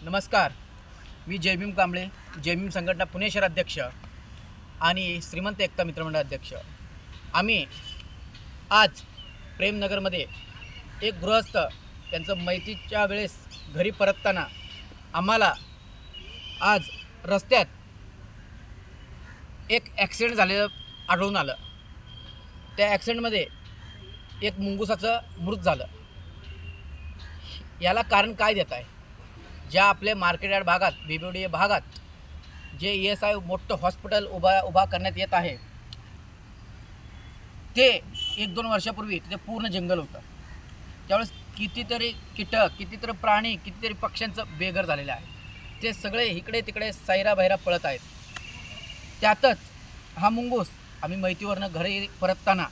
नमस्कार, मी जयभीम कांबळे, जयभीम संघटना पुणे शहर अध्यक्ष आणि श्रीमंत एकता मित्रमंडळ अध्यक्ष। आम्ही आज प्रेमनगरमध्ये एक गृहस्थ त्यांचं मैतीच्या वेळेस घरी परतताना आम्हाला आज रस्त्यात एक ॲक्सिडेंट झालेलं आढळून आलं। त्या ॲक्सिडेंटमध्ये एक मुंगुसाचं मृत झालं। याला कारण काय देत आहे? ज्या आपले मार्केट यार्ड भागात BBOD भागात जे ESI मोठं हॉस्पिटल उभा करण्यात येत आहे, ते 1-2 वर्षापूर्वी तिथे पूर्ण जंगल होतं। त्यावेळेस कितीतरी कीटक, कितीतरी प्राणी, कितीतरी पक्ष्यांचं बेघर झालेलं आहे। ते सगळे इकडे तिकडे सैराभैरा पळत आहेत। त्यातच हा मुंगूस आम्ही मैतीवरनं घरी परतताना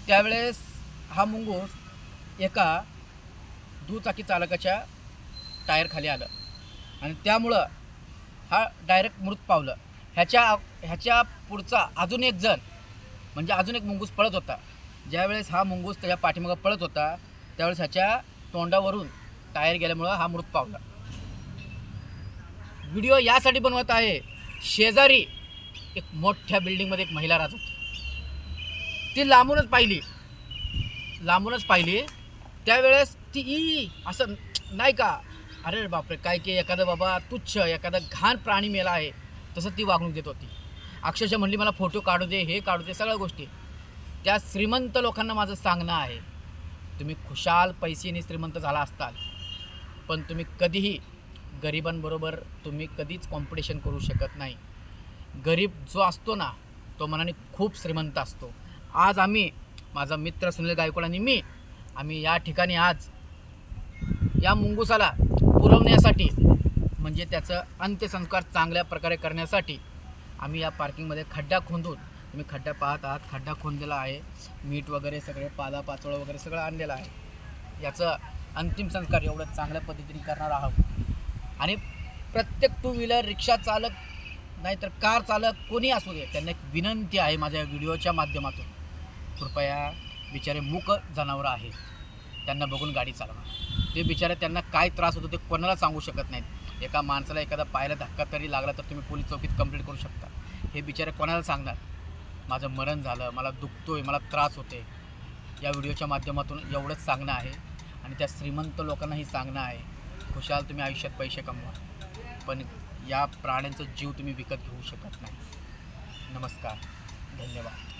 त्यावेळेस हा मुंगूस एका दुचाकी चालकाच्या टायर खाली आलं आणि त्यामुळं हा डायरेक्ट मृत पावलं। ह्याच्या पुढचा अजून एक जण म्हणजे अजून एक मुंगूस पळत होता। ज्यावेळेस हा मुंगूस त्याच्या पाठीमागं पळत होता त्यावेळेस ह्याच्या तोंडावरून टायर गेल्यामुळं हा मृत पावला। व्हिडिओ यासाठी बनवत आहे, शेजारी एक मोठ्या बिल्डिंगमध्ये एक महिला राहत होती। ती लांबूनच पाहिली त्यावेळेस ती असं नाही का, अरे बापरे काय की एखादं बाबा तुच्छ एखादा घाण प्राणी मेला आहे तसं ती वागणूक देत होती। अक्षरशः म्हणली मला फोटो काढू दे, हे काढू दे, सगळ्या गोष्टी। त्या श्रीमंत लोकांना माझं सांगणं आहे, तुम्ही खुशाल पैशाने श्रीमंत झाला असताल पण तुम्ही कधीही गरिबांबरोबर तुम्ही कधीच कॉम्पिटिशन करू शकत नाही। गरीब जो असतो ना तो मनाने खूप श्रीमंत असतो। आज आम्ही, माझा मित्र सुनील गायकवाड आणि आम्ही या ठिकाणी आज या मुंगुसाला पुरवण्यासाठी म्हणजे त्याचं अंत्यसंस्कार चांगल्या प्रकारे करण्यासाठी आम्ही या पार्किंगमध्ये खड्डा खोदून, तुम्ही खड्डा पाहत आहात, खड्डा खोदलेला आहे, मीठ वगैरे सगळे पाचोळं वगैरे सगळं आणलेलं आहे। याचं अंतिम संस्कार एवढं चांगल्या पद्धतीने करणार आहोत। आणि प्रत्येक 2 व्हीलर रिक्षा चालक नाहीतर कार चालक कोणी असू दे, त्यांना एक विनंती आहे माझ्या व्हिडिओच्या माध्यमातून, कृपया बिचारे मूक जनावरं आहेत, त्यांना बघून गाडी चालवा। ते बिचारे त्यांना काय त्रास होतो ते कोणाला सांगू शकत नाहीत। एका माणसाला एखादा पायाला धक्का तरी लागला तर तुम्ही पोलीस चौकीत कंप्लेंट करू शकता, हे बिचारे कोणाला सांगणार? माझं मरण झालं, मला दुखतोय, मला त्रास होते। या व्हिडिओच्या माध्यमातून एवढंच सांगणं आहे आणि त्या श्रीमंत लोकांनाही सांगणं आहे, खुशाल तुम्ही आयुष्यात पैसे कमवा पण या प्राण्यांचा जीव तुम्ही विकत घेऊ शकत नाही। नमस्कार, धन्यवाद।